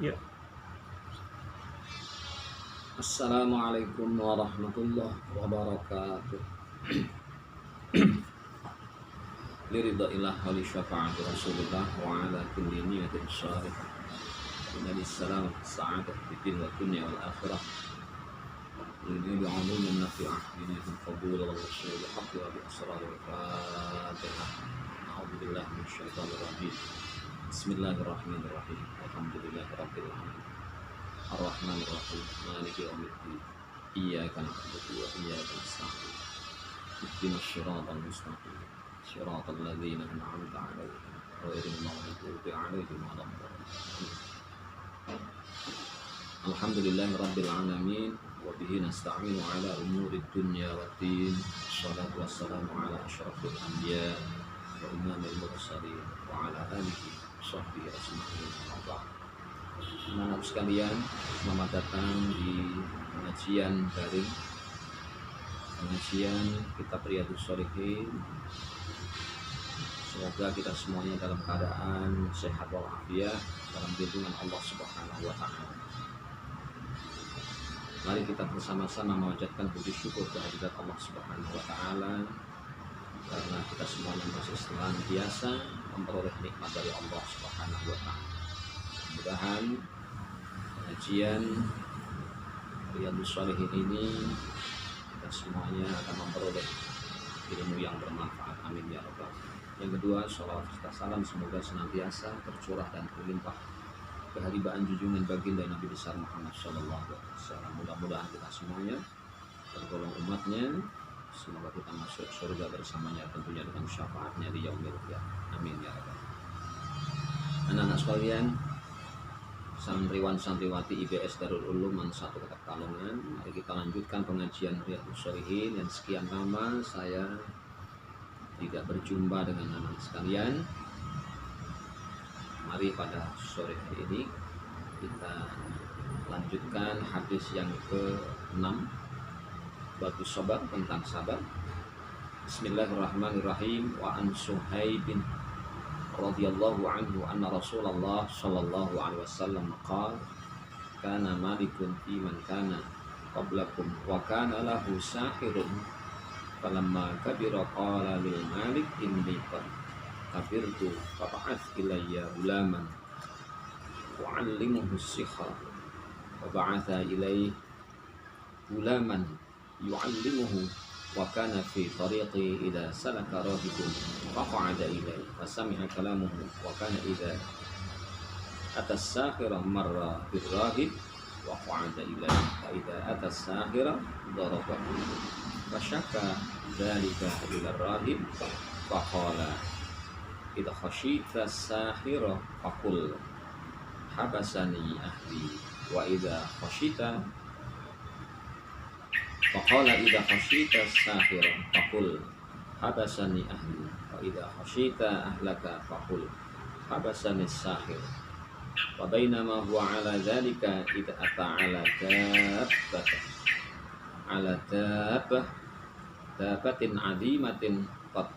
Ya. Assalamualaikum warahmatullahi wabarakatuh. Liridhaillah wa li syafa'ati Rasulillah wa ala kulli niyatin shalihah. Inna lissalam sa'adah fid wa dunya wal akhirah. Lillahi ulumun nafi'ah diniyatin qabula wa rasulil haqqi wa bi asraril fatihah. A'udzu billahi minasyaitonir rajim. Bismillahirrahmanirrahim. Alhamdulillahi rabbil alamin. Ar-Rahmanir Rahim. Maliki yaumiddin. Iyyaka na'budu wa iyyaka nasta'in. Ihdinas siratal mustaqim. Siratal ladzina an'amta 'alaihim ghairil maghdubi 'alaihim waladdallin. Alhamdulillahirabbil alamin wa bihi nasta'inu 'ala umurid dunya waddin. Shalatu wassalamu 'ala asyrafil anbiya wa imamil mursalin wa 'ala alihi washabbihi ajma'in. Anak sekalian, selamat datang di pengajian daring, pengajian kitab Riyadhus Shalihin. Semoga kita semuanya dalam keadaan sehat walafiat dalam lindungan Allah Subhanahu wa taala. Mari kita bersama-sama mengucapkan puji syukur kehadirat Allah Subhanahu wa taala karena kita semuanya masih senantiasa memperoleh nikmat dari Allah Subhanahu wa taala. Mudah-mudahan pengajian Riyadhus Shalihin ini kita semuanya akan memperoleh ilmu yang bermanfaat. Amin ya rabbal alamin. Yang kedua, sholawat serta salam semoga senantiasa tercurah dan berlimpah keharibaan junjungan baginda Nabi besar Muhammad sallallahu alaihi wasallam. Mudah-mudahan kita semuanya tergolong umatnya. Semoga kita masuk surga bersamanya tentunya dengan syafaatnya di yaumil qiyamah. Amin ya rabbal alamin. Anak-anak sekalian, santriwan santriwati IBS Darul Ulum 1 Kota Pekalongan, mari kita lanjutkan pengajian Riyadhus Shalihin. Dan sekian lama saya tidak berjumpa dengan anak sekalian. Mari pada sore hari ini kita lanjutkan hadis yang ke-6 batu sabar, tentang sabar. Bismillahirrahmanirrahim. Wa an Suhaibin radhiyallahu anhu anna Rasulullah sallallahu alaihi wasallam qala kana malikun fi man kana qablakum wa kana lahu sahirun falamma kabira qala lil malik inni qad kabirtu fab'ath ilayya gulaman wa'allimuhu as-sihr wa ba'atha ilayhi gulaman yu'allimuhu wa kana fi tariqi idza salaka rahibun faqa'ada ilayhi fasami'a kalamuhu wa kana idza ata as-sahira marra bir rahib wa qa'ada ilayhi fa idza ata as-sahira darabahu fasyaka dzalika ila rahib faqala idza khashita as-sahira faqul habasani ahli wa idza khashita faqala idza khashita as-sahira faqul habasani ahli wa idza khashita ahlaka faqul habasani as-sahir. Wa bainama huwa ala dzalika idza ata ala dabbatin azimatin qad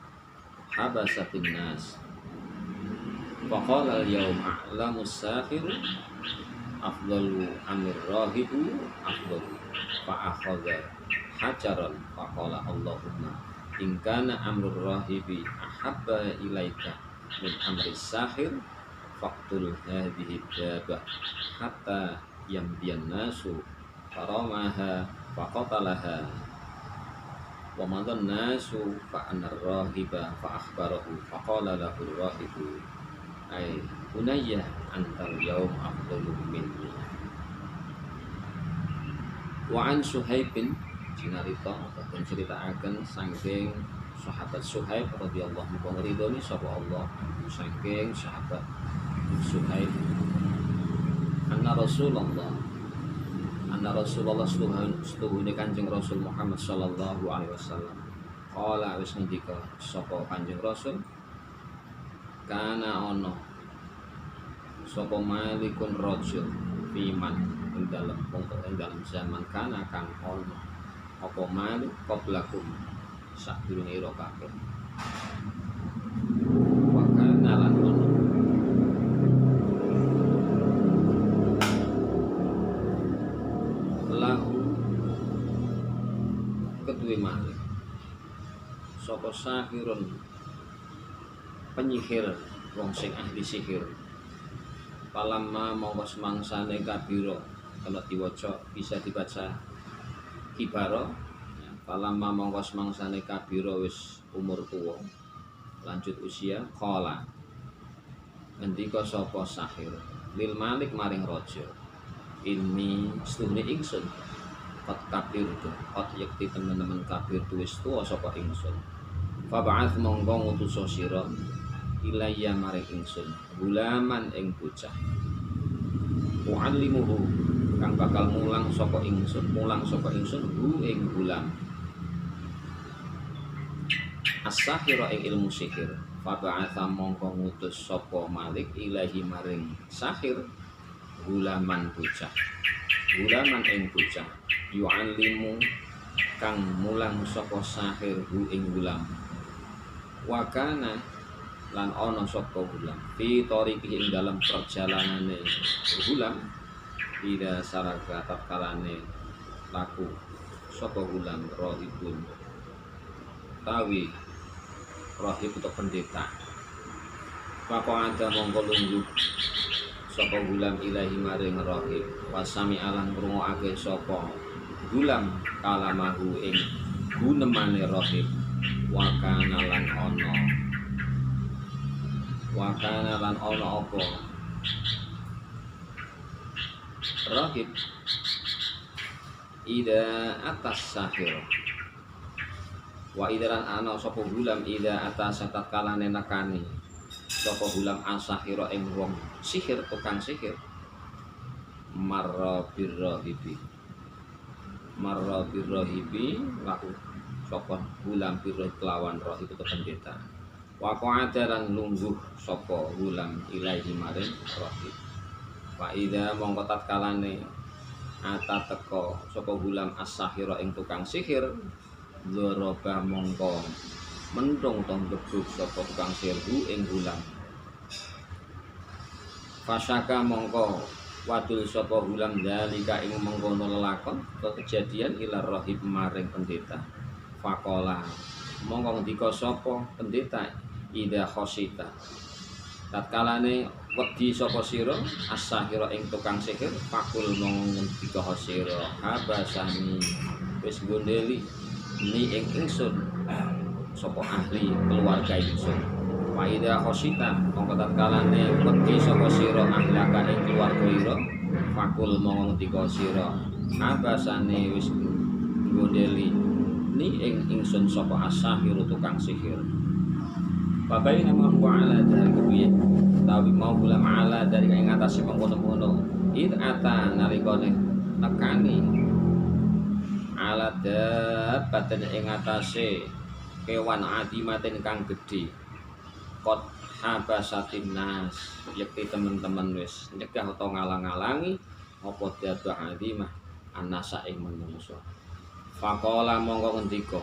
habasatin nas faqala al-yawm a'lamu as-sahir afdalu amir rahibu afdalu fa'akhadha hajaran faqala Allahumma in kana amrul rahibi ahabba ilaika min amri sahir faqtul hadhihi dabah hatta yamdiyan nasu faramaha faqatalaha wa madan nasu fa'anna rahiba fa'akhbarahu faqala lahu rahibu ay bunayya antal yawm afdalu minni. Wa an Suhaibin jinarita ataupun ceritaaken saking sahabat Suhaib radhiyallahu anhu ridhoni sapa Allah saking sahabat Suhaib anna Rasulullah setuhune Kanjeng Rasul Muhammad sallallahu alaihi wasallam qala wis ngendika sapa Kanjeng Rasul kana ono sapa malikun rajul fiman ing dalem zaman kana kang ono apa malik qablakum sadurunge ira kabeh wa kana lan ono utawi malik sapa sahirun penyihir wong sing ahli sihir palamma mongko semangsane kabira kalau diwaca bisa dibaca kibara palamma mongko semangsane kabira wis umur tuwa lanjut usia qala ngendika sapa sahir lil malik maring raja ini setuhne ingsun kot kabir tu kot yakti teman-teman kabir tu wis tuwa sapa ingsun fa ba'ath mongko ngutus sira ilayya maring ingsun gulaman ing bocah muallimuhu kang bakal mulang sapa ingsun hu ing gulam as-sahira ing ilmu sihir fa ba'atha mongko ngutus sapa malik ilahi maring sahir gulaman ing bocah yu'allimu kang mulang sapa sahir hu ing gulam wakana lan ana sapa gulam fi tariqi ing dalam perjalanane gulam ida saraka tatkalane laku sapa gulam rohibun tawi rohib untuk pendeta Pako ada mongko lungguh sapa gulam ilahi maring rohib wasami alang ngrungokake sapa gulam kalamahu ing gunemane rohib wakana lan ana apa rohib ida atas sahir wa idaran ana sapa gulam ida atas tatkalane nekani sapa gulam asahira ing wong sihir tukang sihir marra birrahibi laku sapa gulam birrah kelawan rohib itu pendeta wa qa'adaran lungguh sapa gulam ilahi maring rohib wa idza mongko tatkalane ata teka sapa gulam as-sahira ing tukang sihir dzaraba mongko mendung to gebuk sapa tukang sihir ing gulam fasaka mongko wadul sapa gulam dalika ing mengkono lelakon kejadian ila rohib maring pendeta faqala mongko ngendika sapa pendeta ida khosita tatkalane wedi sapa sira as-sahira ing tukang sihir fakul mongko ngendika sira habasani wis gondeli ni ing ingsun sapa ahli keluarga ingsun wa ida khosita mongko tatkalane wedi sapa sira ahlaka ing keluarga ira fakul mongko ngendika sira habasani wis gondeli ni ing ingsun sapa as-sahiru tukang sihir babai nama huwa ala dari kebiye tapi mau gulam ala dari ing atase mengkono-kono id ata nalikane nekani ala dabbatan ing atase kewan adimaten kang gedhe kot habasatin nas yakti teman-teman wis nyegah utawa ngalang-alangi apa dabbah adimah anasa ing manungsa faqala mongko ngendika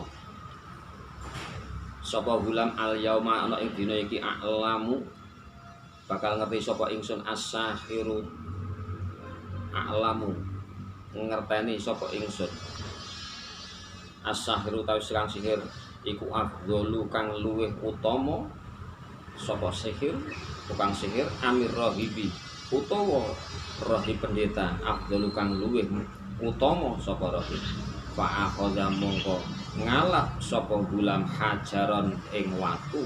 sapa gulam al yauma ana ing dina iki a'lamu bakal ngerti sapa ingsun as-sahiru a'lamu ngerteni sapa ingsun as-sahiru tawis kang sihir iku afdhalu kang luwih utama sapa sihir tukang sihir amir rahibi utawa rahib pendeta afdhalu kang luwih utama sapa rahib fa akhadha mongko ngalap sapa gulam hajaron ing watu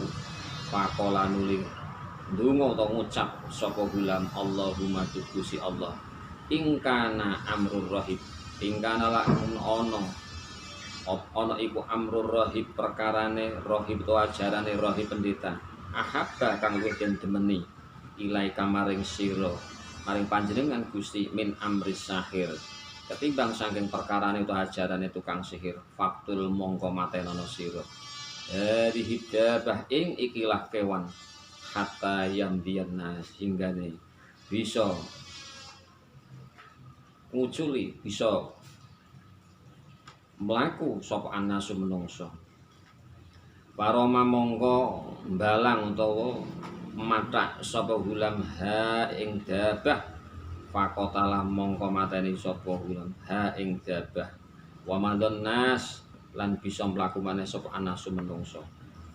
faqala nuling ndonga utawa ngucap sapa gulam Allahumma tukusi Allah ingkana amrul rahib ingkana lamun ana iku amrul rahib perkarane rahib utawa ajarane rahib pendeta ahabba kang luwih den demeni ilai kamaring sira maring panjenengan Gusti min amris sahir ketimbang saking perkarane utawa ajarane tukang sihir faktul mongko matenono sira dihidabah ing ikilah kewan hatta yamdiyan nas hinggane bisa nguculi bisa mlaku sapa anasu menungso paroma mongko mbalang utawa matak sapa gulam ha ing dabah fakotalah mongko mateni sapa gulam ha ing dabah wa madon nas lan bisa mlaku maneh sapa anasu menungso.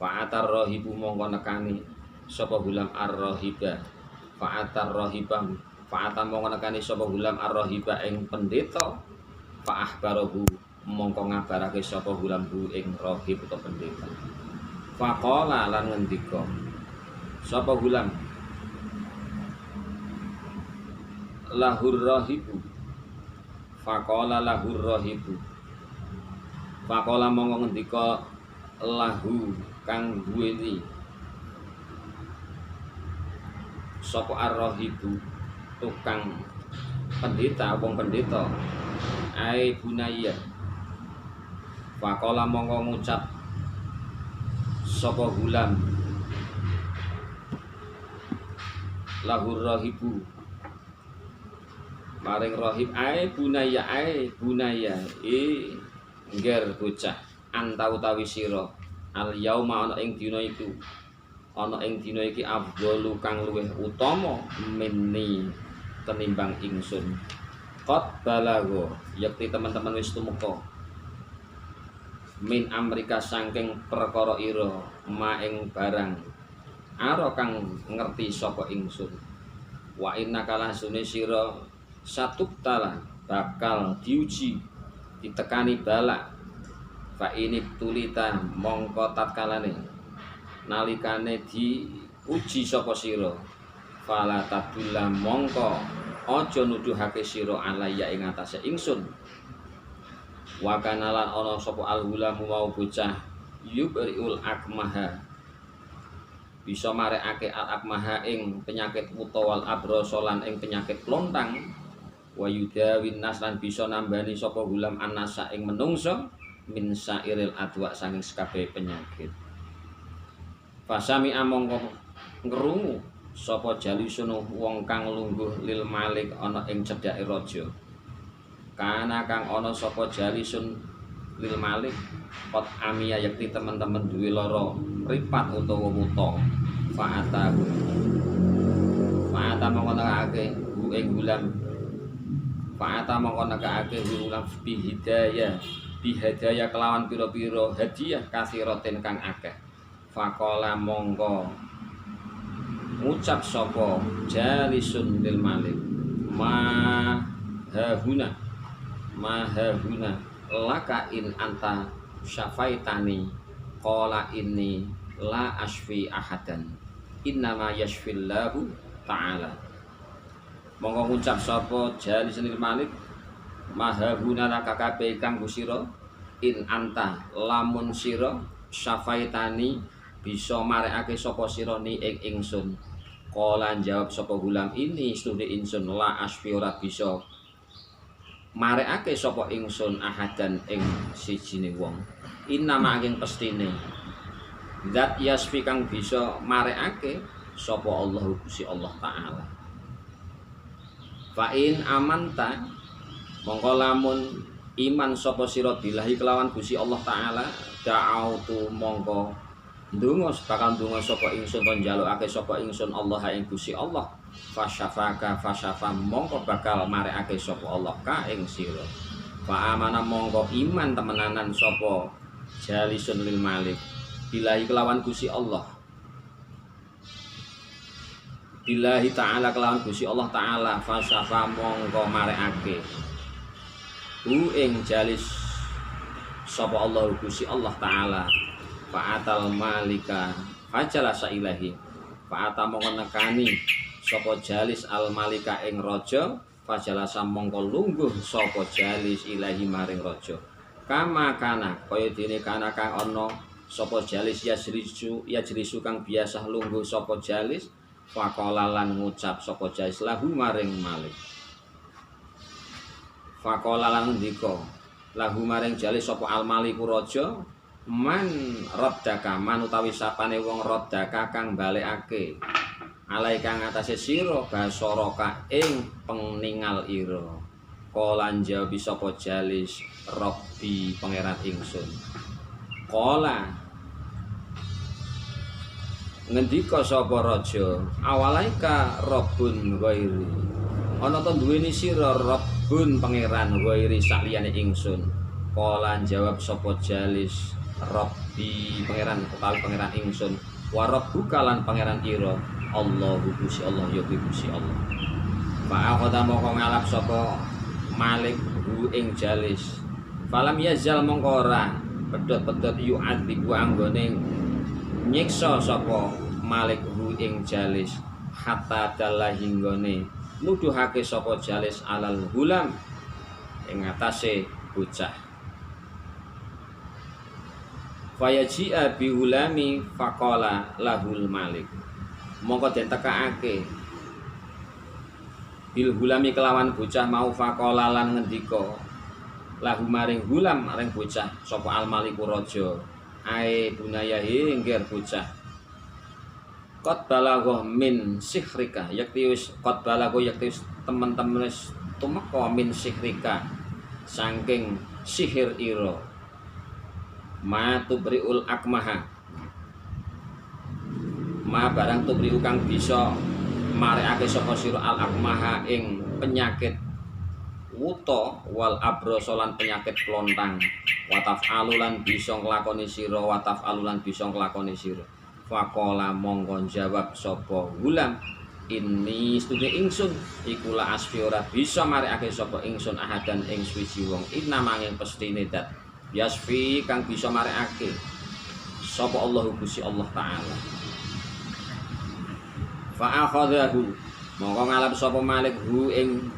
Fa'atar rahibu mongko nekani sapa gulam ar-rahiba. Fa'atar rahibah fa'ata mongko nekani sapa gulam ar-rahiba ing pendeta. Fa'ahbarahu mongko ngabarake sapa gulam hu ing rahib utawa pendeta. Faqala lan ngendika sapa gulam lahur rahibu. Faqala lahur rahibu. Faqala mongko ngendika lahu kang duweni sapa ar-rahibu tukang pendeta wong pendeta ai bunaya. Faqala mongko ngucap sapa gulam lahur rahibu maring rahib ai bunaya ngger bocah anta utawi sira al yauma ana ing dina iku ana ing dina iki afdalu kang luwih utama minni tenimbang ingsun. Qad balago yakti teman-teman wis tumeka min amrika saking perkara ira ma ing barang ara kang ngerti sapa ingsun. Wa inna kalasune sira satubtala bakal diuji ditekani balak. Fa ini tulita mongko tatkalane nalikane diuji sapa sira fala tadulla mongko aja nuduhake sira alaya ing atase ingsun. Wa kanalan ana sapa al-gulamu mau bocah yubriul akmaha bisa marekake al-akmaha ing penyakit utawa abrosolan ing penyakit klontang. Wa yudawin nas lan bisa nambani sapa gulam anasa ing menungso min sairil adwa saking sekabeh penyakit. Fasami amongko ngrungu sapa jalisun wong kang lungguh lil malik ana ing cedhake raja. Kana kang ana sapa jalisun lil malik pot amia yakti teman-teman duwe lara mripat utawa wuta. Fa'ata mongko nekake bu ing gulam. Fa'ata mongko nekake gulam bihadaya kelawan pira-pira hadiah kasiraten kang akeh. Faqala mongko ngucap sapa jalisun lil malik mahahuna laka in anta syafaitani qala inni la asfi ahadan innama yashfillahu ta'ala. Mongko ngucap sapa jalisun lil malik mahahuna laka kabeh kanggo sira in anta lamun sira syafaitani bisa marekake sapa sira ni ing ingsun. Qala jawab sapa gulam ini studi ingsun la asfi ora bisa marekake sapa ingsun ahadan ing sijine wong. Innama angin pestine zat yasfi kang bisa marekake sapa Allah Gusti Allah taala. Fa in amanta mongko lamun iman sapa sira billahi kelawan Gusti Allah taala da'autu mongko ndonga bakal ndonga sapa ingsun kon njalukake sapa ingsun Allah ing Gusti Allah. Fasyafa mongko bakal marekake sapa Allah ka ing sira. Fa amana mongko iman temenanan sapa jalisun lil malik billahi kelawan Gusti Allah. Billahi ta'ala kelawan Gusti Allah taala fasyafa mongko marekake ing jalis sapa Allah Gusti Allah taala. Fa'atal malika fajalasa ilahi fa'ata mongko nekani sapa jalis al malika ing raja fajalasa mongko lungguh sapa jalis ilahi maring raja. Kama kana kaya dene kana kang ana sapa jalis yajrisu kang biasa lungguh sapa jalis. Faqala lan ngucap sapa jalis lahu maring malik. Faqala lan ndika lahu maring jalis sapa al maliku raja man raddaka man utawi sapane wong raddaka kang balekake alai kang atase sira basaraka ing pengingal ira. Qala jawab sapa jalis Rabbi pangeran ingsun. Qala ngendika sapa raja awalaika rabbun ghairi ana to duweni sira rabbun pangeran ghairi saliyane ingsun. Qalan jawab sapa jalis, Rabbi pangeran utawi pangeran ingsun, wa rabbuka lan pangeran ira, Allahu Gusti Allah ya Gusti Allah. Fa akhadha mongko ngalap sapa Malik hu ing jalis. Falam yazal mongko ora pedhot-pedhot yu'adzibu anggone nyiksa sapa Malik hu ing jalis hatta dalla hinggone nuduhake sapa jalis alal hulam ing atase bocah. Fayaji'a bi hulami faqala lahul Malik. Mongko den tekakake bil hulami kelawan bocah mau faqala lan ngendika lahu maring hulam maring bocah sapa al Maliku raja, ae bunayahe ngger bocah, qad balagha min sihrika, yakti wis qad balagha yakti wis temen-temen wis tumeka min sihrika saking sihir ira, ma tubriul akmaha, ma barang tubriu kang bisa marekake sapa sira al akmaha ing penyakit wuta wal abrosolan penyakit klontang, wataf alulan bisa nglakoni sira, wataf alulan bisa nglakoni sira. Faqala mongko jawab sapa hulam, ini stune ingsun iku la asfi ora bisa marekake sapa ingsun ahadan ing suci wong, inamanging pestine dat yasfi kang bisa marekake sapa Allah Gusti Allah taala. Fa akhadhahu mongko ngalap sapa Malik hu ing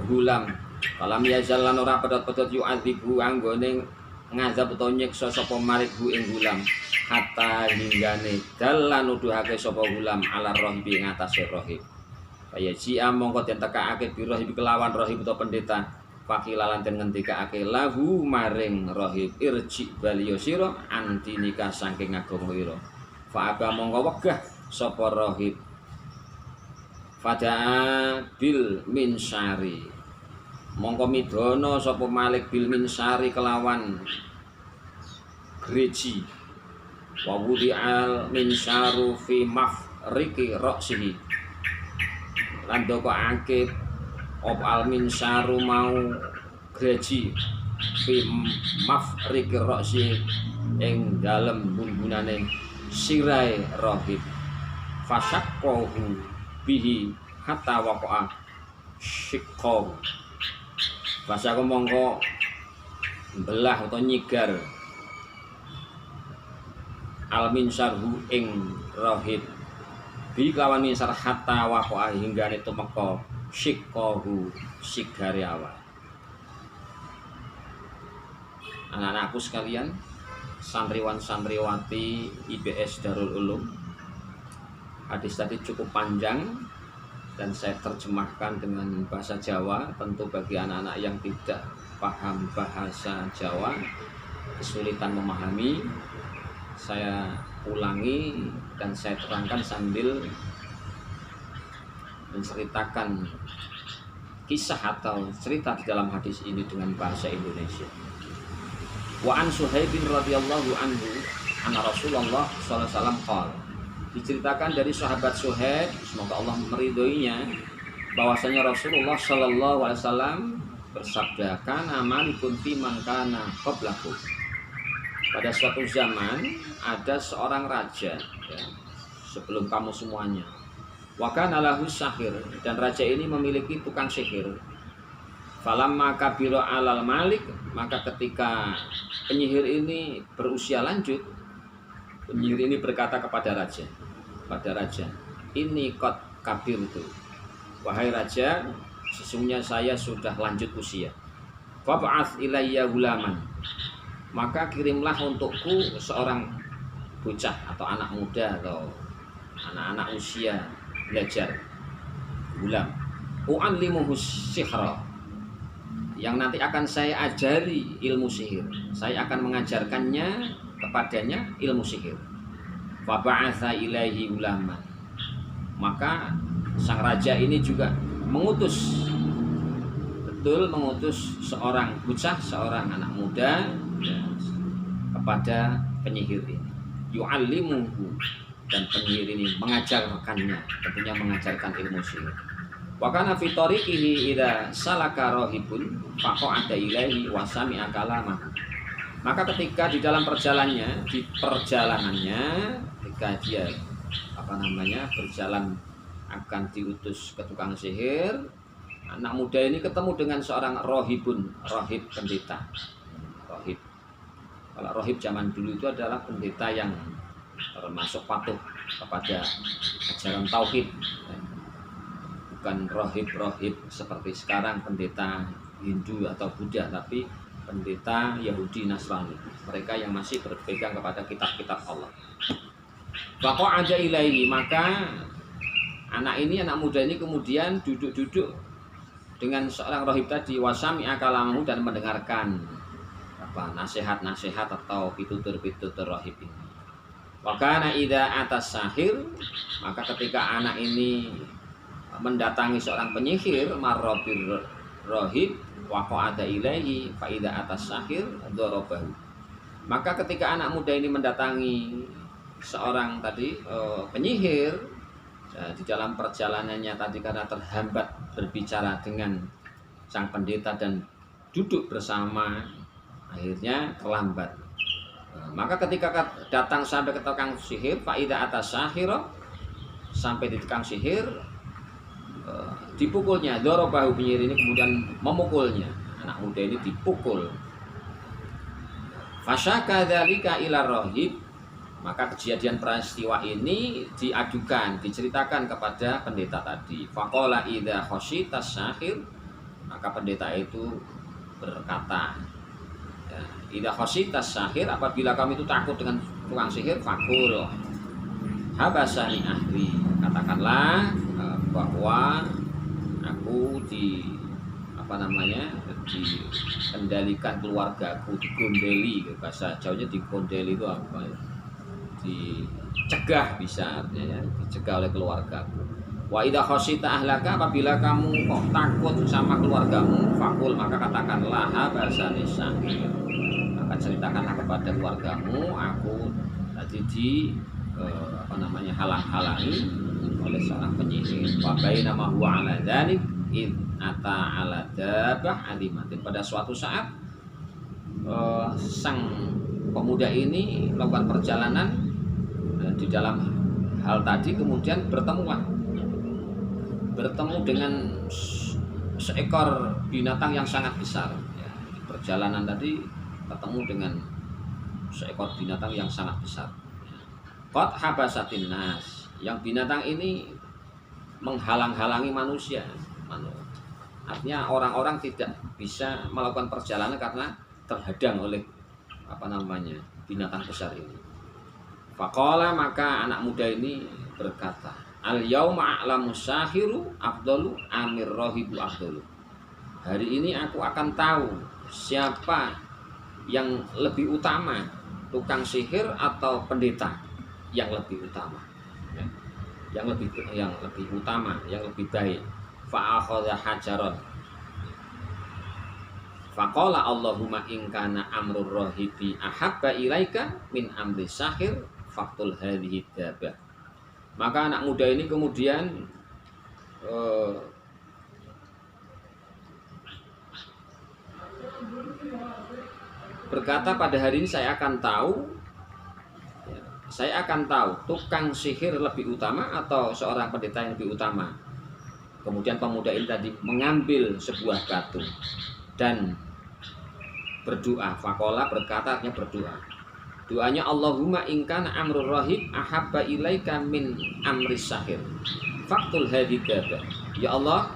hulam, kalam yazal lan ora pedhot-pedhot yu'adzibu anggone ngazab utawa nyiksa sapa Malik hu ing hulam hatta hinggane dalan nuduhake sapa hulam ala rohibi ing atase rohib. Kaya jia mongko den tekakake bi rohib kelawan rohib utawa pendeta, fakilalan den ngendikake lahu maring rohib, irji baliyo sira anti nikah saking agama ira. Fa aba mongko wegah sapa rohib, fada'a bil minsari mongko midono sapa Malik bil minsari kelawan greji, wa wudi'al minsaru fi mafriki ra'sihi lan dokokake op al minsaru mau greji fi mafriki ra'sihi ing dalem bumbunane sirai rohib, fasyaqahu bihi hatta waqa'a shiqqahu, bahasa aku mongko belah atau nyigar al minsarhu ing rohib bi kelawan minsar hatta waqa'a hingga itu meko shiqqahu sigare awal. Anak-anakku sekalian, santriwan santriwati IBS Darul Ulum, hadis tadi cukup panjang dan saya terjemahkan dengan bahasa Jawa. Tentu bagi anak-anak yang tidak paham bahasa Jawa kesulitan memahami, saya ulangi dan saya terangkan sambil menceritakan kisah atau cerita di dalam hadis ini dengan bahasa Indonesia. Wa an Suhaibin radhiyallahu anhu anna Rasulullah sallallahu alaihi wasallam qala, diceritakan dari sahabat Suhaib, semoga Allah meridhoinya, bahwasanya Rasulullah sallallahu alaihi wasallam bersabda, kana malikun fi man kana qablakum. Pada suatu zaman ada seorang raja ya, sebelum kamu semuanya. Wa kana lahu sahir, dan raja ini memiliki tukang sihir. Falamma kabira alal malik, maka ketika penyihir ini berusia lanjut, penyihir ini berkata kepada raja, ini kot kabir itu, wahai raja, sesungguhnya saya sudah lanjut usia. Fab'ath ilayya gulaman, maka kirimlah untukku seorang bocah atau anak muda atau anak-anak usia belajar, gulam, u'allimuhu sihra, yang nanti akan saya ajari ilmu sihir, saya akan mengajarkannya kepadanya ilmu sihir. Faba'atha ilaihi ulaman, maka sang raja ini juga mengutus seorang bocah, seorang anak muda ya, kepada penyihir ini, yu'allimuhu, dan penyihir ini mengajarkannya, tentunya mengajarkan ilmu sihir. Wa kana fi tariqihi idza salaka rahibun faqa'ada ilaihi wa sami'a kalamahu. Maka ketika di dalam perjalanannya, ketika dia berjalan akan diutus ke tukang sihir, anak muda ini ketemu dengan seorang rohib pendeta. Rohib. Kalau rohib zaman dulu itu adalah pendeta yang termasuk patuh kepada ajaran tauhid. Bukan rohib seperti sekarang pendeta Hindu atau Buddha, tapi pendeta Yahudi Nasrani, mereka yang masih berpegang kepada kitab-kitab Allah. Faqa'ada ilaihi, maka anak muda ini kemudian duduk-duduk dengan seorang rohib tadi, wasami'a kalamahu, dan mendengarkan nasihat-nasihat atau pitutur-pitutur rohib ini. Wa kana idza atas sahir, maka ketika anak ini mendatangi seorang penyihir, marrabir rohib waqa'ada ilaihi fa idza atas sahir darabahu. Maka ketika anak muda ini mendatangi seorang penyihir, di dalam perjalanannya tadi karena terhambat berbicara dengan sang pendeta dan duduk bersama, akhirnya terlambat. Maka ketika datang sampai ke tukang sihir, faida atas sahiro, sampai di tukang sihir, dipukulnya. Dorobahu, penyihir ini kemudian memukulnya. Anak muda ini dipukul. Fasyaka dzalika ila rohib, maka kejadian peristiwa ini diceritakan kepada pendeta tadi. Faqala idza khasyita sahir, maka pendeta itu berkata, idza khasyita sahir, apabila kamu itu takut dengan tukang sihir, faqul habasani ahli, katakanlah bahwa aku dikendalikan keluargaku, digondeli. Bahasa Jawanya digondeli itu apa ya? Dicegah, bisa artinya ya, dicegah oleh keluargaku. Wa idza khasyita ahlaka, apabila kamu kok takut sama keluargamu, faqul, maka katakanlah habasani sahir, maka ceritakanlah kepada keluargamu aku tadi halang-halangi oleh seorang penyihir. Wa bainama huwa ala dzalik id ata ala dabah alimatin. Pada suatu saat sang pemuda ini melakukan perjalanan di dalam hal tadi, kemudian bertemu dengan seekor binatang yang sangat besar. Di perjalanan tadi ketemu dengan seekor binatang yang sangat besar. Qad habasatin nas, yang binatang ini menghalang-halangi manusia. Artinya orang-orang tidak bisa melakukan perjalanan karena terhadang oleh binatang besar ini. Faqala, maka anak muda ini berkata, al yauma a'lamu sahiru afdalu amir rahibu afdalu. Hari ini aku akan tahu siapa yang lebih utama, tukang sihir atau pendeta yang lebih utama, yang lebih utama, yang lebih baik. Fa akhadha hajaran faqala Allahumma in kana amrur rahibi ahabba ilaika min amri sahir faqtul hadhihi dabah. Maka anak muda ini kemudian berkata, pada hari ini saya akan tahu tukang sihir lebih utama atau seorang pendeta yang lebih utama. Kemudian pemuda ini tadi mengambil sebuah batu dan berdoa. Faqala, berkata, artinya berdoa. Doanya, Allahumma in kana amrur rahib ahabba ilaika min amri sahir faqtul hadhihi dabah. Ya Allah,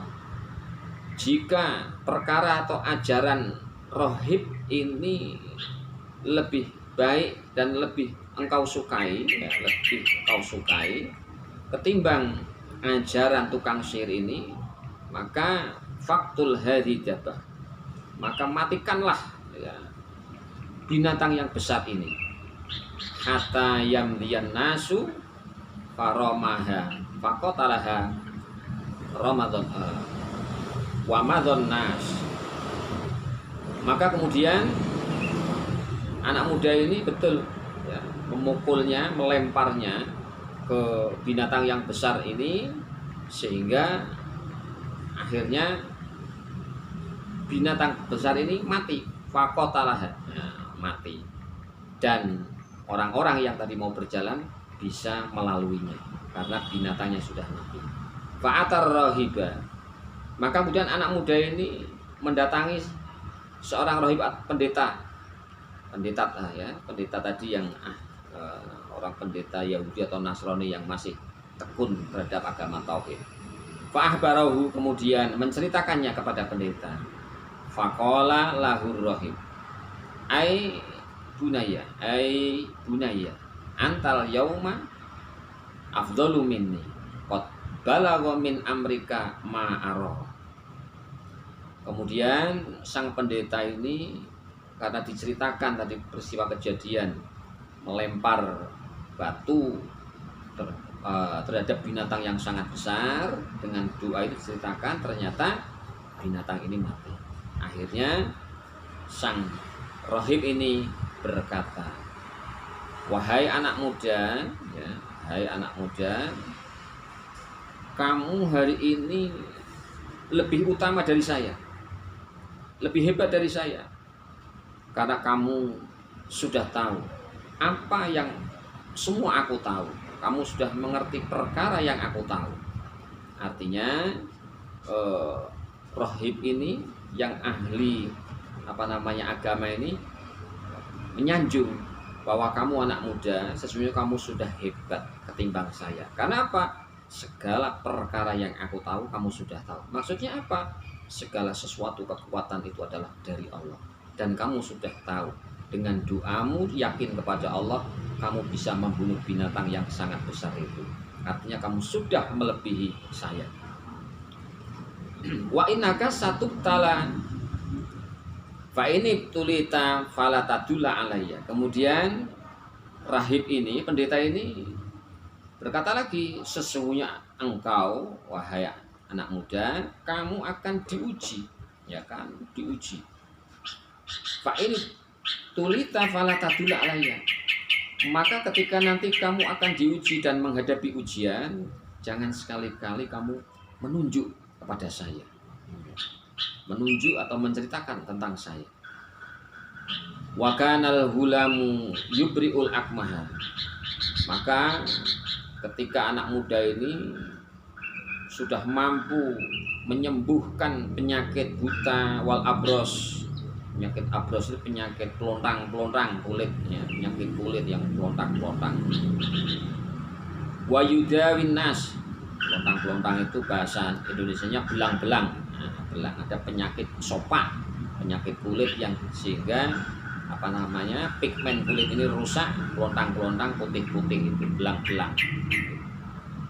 jika perkara atau ajaran rohib ini lebih baik dan lebih engkau sukai, ketimbang ajaran tukang sihir ini, maka faqtul hadhihi dabah, maka matikanlah binatang yang besar ini. Hatta yamliyan nasu faramaha faqatalaha Ramadan wa madhan nas. Maka kemudian anak muda ini memukulnya, melemparnya ke binatang yang besar ini, sehingga akhirnya binatang besar ini mati, faqatalah, mati, dan orang-orang yang tadi mau berjalan bisa melaluinya karena binatangnya sudah mati. Fa'atar rahiba, maka kemudian anak muda ini mendatangi seorang rahib, pendeta tadi yang orang pendeta Yahudi atau Nasrani yang masih tekun terhadap agama tauhid. Fa'ahbarahu, kemudian menceritakannya kepada pendeta. Faqala lahur rahib, ai bunaya antal yauma afdalu minni qad balagha min amrika ma ara. Kemudian sang pendeta ini karena diceritakan tadi peristiwa kejadian melempar batu terhadap binatang yang sangat besar, dengan doa itu diceritakan, ternyata binatang ini mati. Akhirnya sang rahib ini berkata, wahai anak muda, kamu hari ini lebih utama dari saya, lebih hebat dari saya, karena kamu sudah tahu apa yang semua aku tahu. Kamu sudah mengerti perkara yang aku tahu. Artinya rahib ini yang ahli agama ini menyanjung bahwa kamu anak muda, sesungguhnya kamu sudah hebat ketimbang saya. Karena apa? Segala perkara yang aku tahu kamu sudah tahu. Maksudnya apa? Segala sesuatu kekuatan itu adalah dari Allah, dan kamu sudah tahu. Dengan doamu yakin kepada Allah, kamu bisa membunuh binatang yang sangat besar itu. Artinya kamu sudah melebihi saya. Wa innaka satubtala fa ini tulita falatadula alayya. Kemudian rahib ini, pendeta ini berkata lagi, sesungguhnya engkau wahai anak muda, kamu akan diuji, ya kan, diuji. Fa ini tulita falatadula alayya. Maka ketika nanti kamu akan diuji dan menghadapi ujian, jangan sekali-kali kamu menunjuk kepada saya, menunjuk atau menceritakan tentang saya. Wa kanal hulamu yubriul akmaha. Maka ketika anak muda ini sudah mampu menyembuhkan penyakit buta wal abros. Penyakit abros itu penyakit pelontang-pelontang kulitnya, penyakit kulit yang pelontang-pelontang. Wa yudawin nas. Pelontang-pelontang itu bahasa Indonesianya belang-belang. Belang, ada penyakit sopak, penyakit kulit yang sehingga pigmen kulit ini rusak, pelontang-pelontang putih-putih itu belang-belang.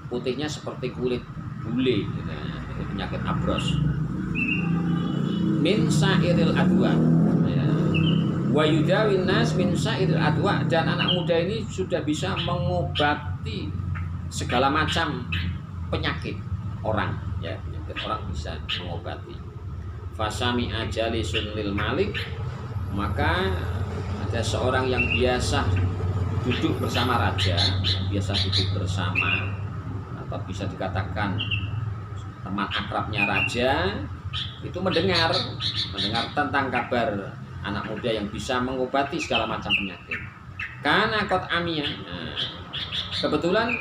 Putihnya seperti kulit bule, gitu. Itu penyakit abros. Min sa'iril adwa, wa yudawin nas min sa'iril adwa, dan anak muda ini sudah bisa mengobati segala macam penyakit orang, ya, penyakit orang bisa mengobati. Fasami ajalisun lil malik, maka ada seorang yang biasa duduk bersama raja, biasa duduk bersama, atau bisa dikatakan teman akrabnya raja, itu mendengar tentang kabar anak muda yang bisa mengobati segala macam penyakit. Karena kot amia, kebetulan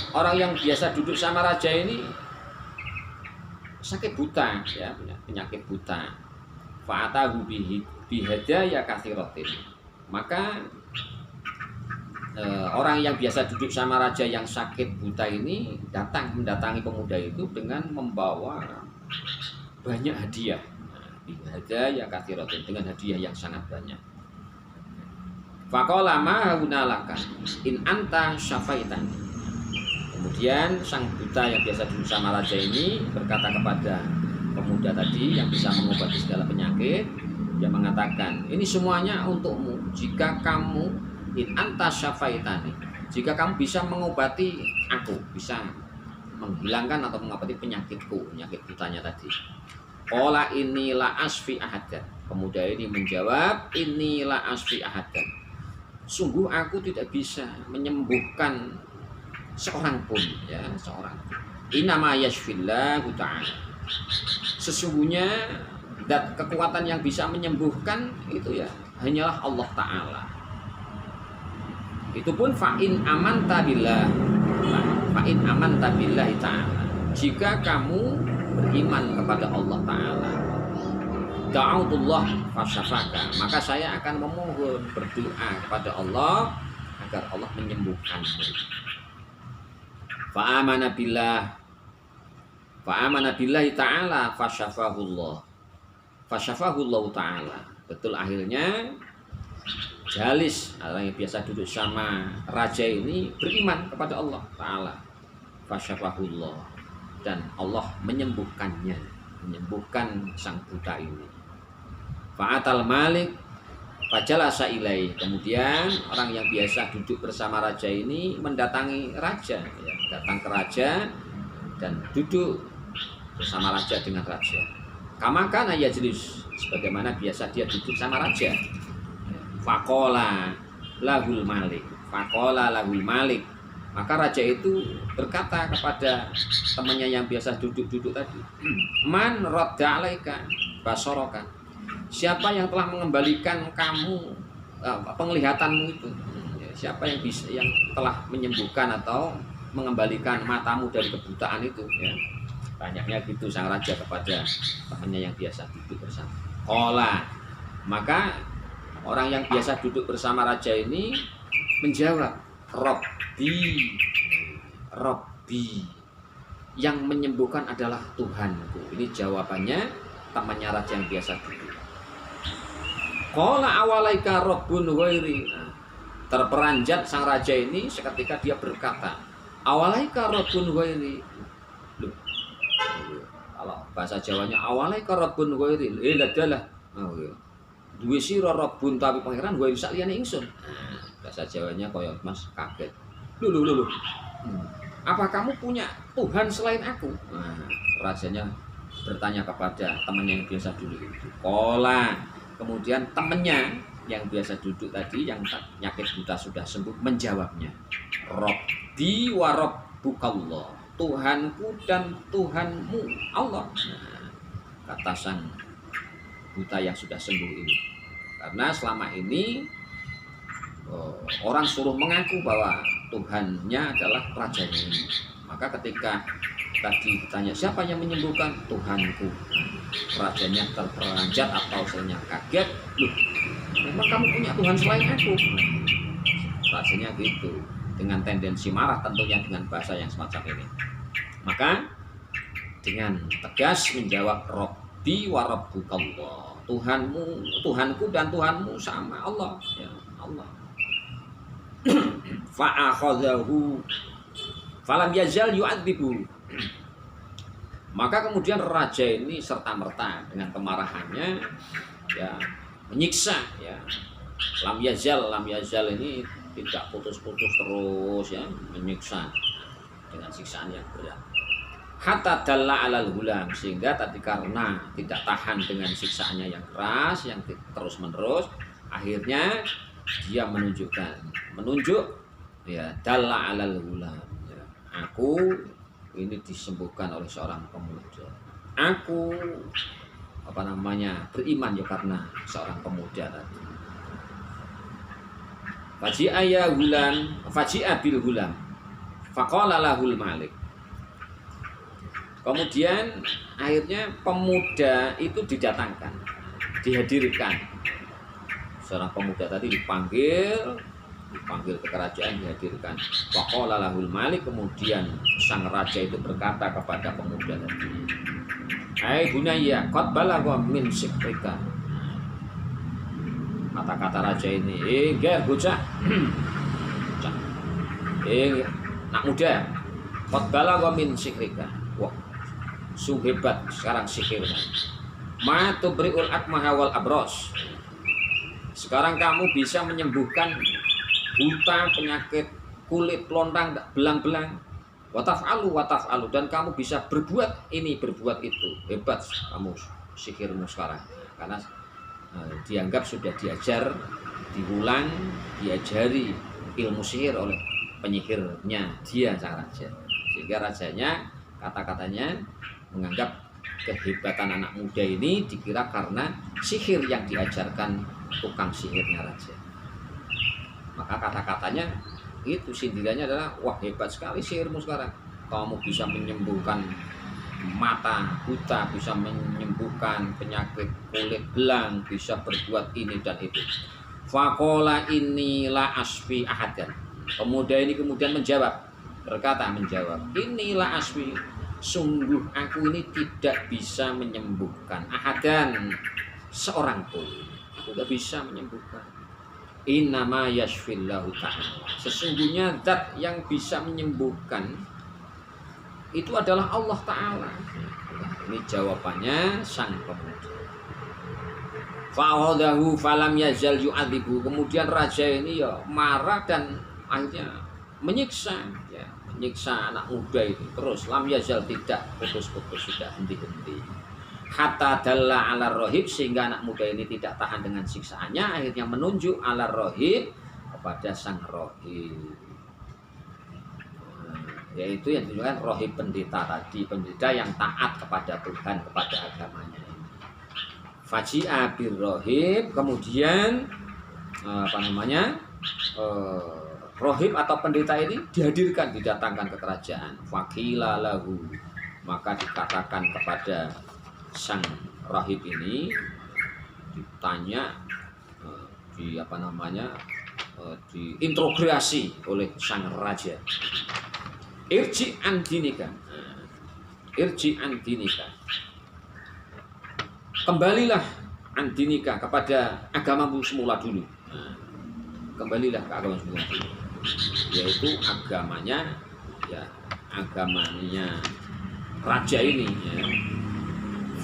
orang yang biasa duduk sama raja ini sakit buta, ya, penyakit buta. Fa'atahu bihadaya katsiratin. Maka orang yang biasa duduk sama raja yang sakit buta ini mendatangi pemuda itu dengan membawa banyak hadiah. Bihadaya katsiratin, dengan hadiah yang sangat banyak. Faqala ma hunalaka in anta syafaitani. Kemudian sang buta yang biasa duduk sama raja ini berkata kepada pemuda tadi yang bisa mengobati segala penyakit, dia mengatakan, ini semuanya untukmu jika kamu in anta syafaitani, jika kamu bisa mengobati aku, bisa menghilangkan atau mengobati penyakitku, penyakit butanya tadi. Qala inilah asfi ahadan. Pemuda ini menjawab, inilah asfi ahadan. Sungguh aku tidak bisa menyembuhkan seorang pun, ya, seorang. Innama yashfillahu ta'ala. Sesungguhnya dat kekuatan yang bisa menyembuhkan itu ya hanyalah Allah Ta'ala. Itu pun fa'in amanta billah, fa'in amanta billahi ta'ala. Jika kamu beriman kepada Allah Ta'ala, da'autullah fasyafaka, maka saya akan memohon berdoa kepada Allah agar Allah menyembuhkanmu. Fa'amana billahi ta'ala fasyafahullah, fasyafahullah ta'ala. Betul, akhirnya jalis, orang yang biasa duduk sama raja ini beriman kepada Allah Ta'ala, fasyafahullah, dan Allah menyembuhkannya, menyembuhkan sang buta ini. Fa'atal malik fajalasa ilaih. Kemudian orang yang biasa duduk bersama raja ini mendatangi raja, ya, datang ke raja dan duduk bersama raja dengan raja. Kamakan yajlis, sebagaimana biasa dia duduk sama raja. Faqala lahul malik, faqala lahul malik. Maka raja itu berkata kepada temannya yang biasa duduk-duduk tadi, man radda alaika basaraka, siapa yang telah mengembalikan kamu penglihatanmu itu? Siapa yang bisa, yang telah menyembuhkan atau mengembalikan matamu dari kebutaan itu? Ya. Banyaknya gitu sang raja kepada temannya yang biasa duduk bersama. Qala, maka orang yang biasa duduk bersama raja ini menjawab, Robbi, yang menyembuhkan adalah Tuhanku. Ini jawabannya temannya raja yang biasa duduk. Qala awalaika rabbun ghairi. Terperanjat sang raja ini seketika dia berkata, awalaika rabbun ghairi. Loh, kalau bahasa Jawanya awalaika rabbun ghairi, ladalah. Oh iya. Duwe sira rabbun tapi pangeran ghairi sak liyane ingsun. Bahasa Jawanya koyo Mas kaget. Loh. Apa kamu punya Tuhan selain aku? Rajanya bertanya kepada temannya yang biasa duduk itu. Qala, kemudian temannya yang biasa duduk tadi yang penyakit buta sudah sembuh menjawabnya, Rabbi wa rabbukallah, Tuhanku dan Tuhanmu Allah. Kata sang buta yang sudah sembuh ini. Karena selama ini orang suruh mengaku bahwa Tuhannya adalah rajanya ini. Maka ketika tadi ditanya siapa yang menyembuhkan, Tuhanku, rajanya terperanjat atau istilahnya kaget. Loh, memang kamu punya Tuhan selain aku? Rajanya gitu, dengan tendensi marah tentunya dengan bahasa yang semacam ini. Maka dengan tegas menjawab, Rabbi wa rabbukallah, Tuhanmu, Tuhanku dan Tuhanmu sama Allah, ya Allah. Fa'akhadhahu falam yazal yu'adzibu. Maka kemudian raja ini serta-merta dengan kemarahannya ya menyiksa, ya. Lam yazal ini tidak putus-putus terus, ya, menyiksa dengan siksaan yang berat. Hatta dalla 'alal hulam, sehingga tadi karena tidak tahan dengan siksaannya yang keras yang terus-menerus, akhirnya dia menunjuk ya dalla 'alal hulam, ya, aku ini disembuhkan oleh seorang pemuda. Aku beriman ya karena seorang pemuda tadi. Faji'a bil hulam faqala lahul malik. Kemudian akhirnya pemuda itu didatangkan, dihadirkan. Seorang pemuda tadi dipanggil ke kerajaan, dihadirkan. Faqala lahul malik, kemudian sang raja itu berkata kepada pemuda tadi, "Hai bunayya, qad balagha min sihrika." Kata-kata raja ini, bocah. Nak muda, qad balagha min sihrika. Wah, sungguh hebat sekarang sihirnya. Ma tubri'ul akmaha wal abros. Sekarang kamu bisa menyembuhkan buta, penyakit kulit, lontang, belang-belang. Wataf'alu, dan kamu bisa berbuat ini, berbuat itu. Hebat kamu sihirmu sekarang. Karena dianggap sudah diajar, diulang, diajari ilmu sihir oleh penyihirnya dia, sang raja. Sehingga rajanya Kata-katanya menganggap kehebatan anak muda ini dikira karena sihir yang diajarkan tukang sihirnya raja. Maka kata-katanya itu sindirannya adalah, wah hebat sekali sihirmu sekarang. Kamu bisa menyembuhkan mata buta, bisa menyembuhkan penyakit kulit belang, bisa berbuat ini dan itu. Faqala inilah asfi ahadan. Pemuda ini kemudian berkata, inilah asfi, sungguh aku ini tidak bisa menyembuhkan ahadan, seorang pun. Aku tidak bisa menyembuhkan. Innama yashfillahu ta'ala, sesungguhnya zat yang bisa menyembuhkan itu adalah Allah Ta'ala. Ini jawabannya sang pemuda. Fa'adahu falam yazal yu'adzibu. Kemudian raja ini ya marah dan akhirnya menyiksa anak muda itu terus, lam yazal, tidak putus-putus, tidak henti-henti. Hatta dalla ala rohib, sehingga anak muda ini tidak tahan dengan siksaannya, akhirnya menunjuk ala rohib, kepada sang rohib, yaitu yang ditunjukkan rohib pendeta tadi, pendeta yang taat kepada Tuhan, kepada agamanya. Faji'a bir rohib, kemudian rohib atau pendeta ini dihadirkan, didatangkan ke kerajaan. Faqila lahu, maka dikatakan kepada sang rahib ini, ditanya, diintrogasi oleh sang raja. Irji an dinika, kembalilah an dinika, kepada agamamu semula dulu. Kembalilah ke agama semula dulu, yaitu agamanya raja ini ya.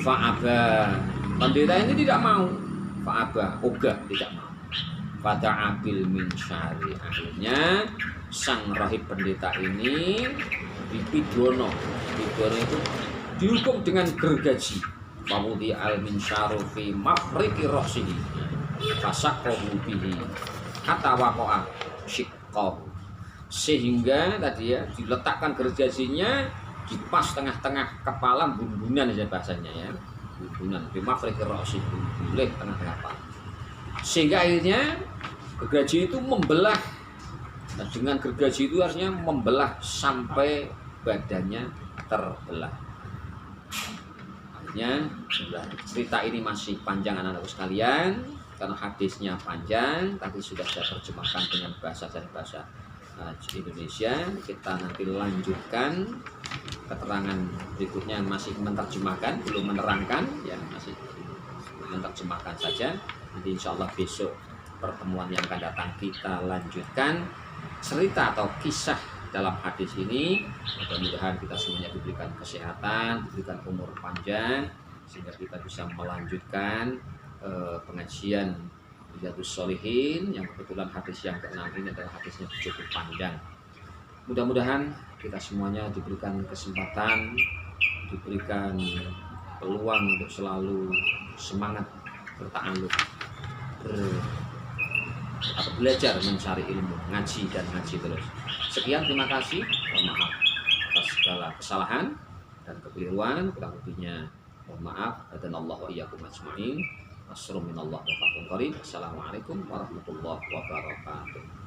Fa'aba, pendeta ini tidak mau. Fa'aba, ogah, tidak mau. Fata'abil min syari, akhirnya sang rahib pendeta ini dipidono. Pidono itu dihukum dengan gergaji. Fawudi al min syarufi mafriki rohsihi fasaqahu bihi kata waqa'a syiqqahu, sehingga tadi ya diletakkan gergajinya di pas tengah-tengah kepala, bumbunan aja bahasanya ya, bumbunan bimafriki rohsihi, bumbuleh tengah-tengah kepala, sehingga akhirnya gergaji itu membelah. Nah, dengan gergaji itu artinya membelah sampai badannya terbelah. Akhirnya cerita ini masih panjang anak-anakku sekalian, karena hadisnya panjang. Tadi sudah saya terjemahkan dengan bahasa Indonesia. Kita nanti lanjutkan keterangan berikutnya, masih menerjemahkan, belum menerangkan ya, masih menerjemahkan saja. Nanti insya Allah besok pertemuan yang akan datang kita lanjutkan cerita atau kisah dalam hadis ini. Mudah-mudahan kita semuanya diberikan kesehatan, diberikan umur panjang, sehingga kita bisa melanjutkan pengajian Riyadhus Shalihin, yang kebetulan hadis yang ke-6 ini adalah hadisnya cukup panjang. Mudah-mudahan kita semuanya diberikan kesempatan, diberikan peluang untuk selalu semangat berta'alluq, belajar mencari ilmu, ngaji dan ngaji terus. Sekian, terima kasih. Mohon maaf atas segala kesalahan dan kekeliruan, kurang lebihnya mohon maaf. Hadanallahu wa iyyakum ajmain. Assalamualaikum warahmatullahi wabarakatuh.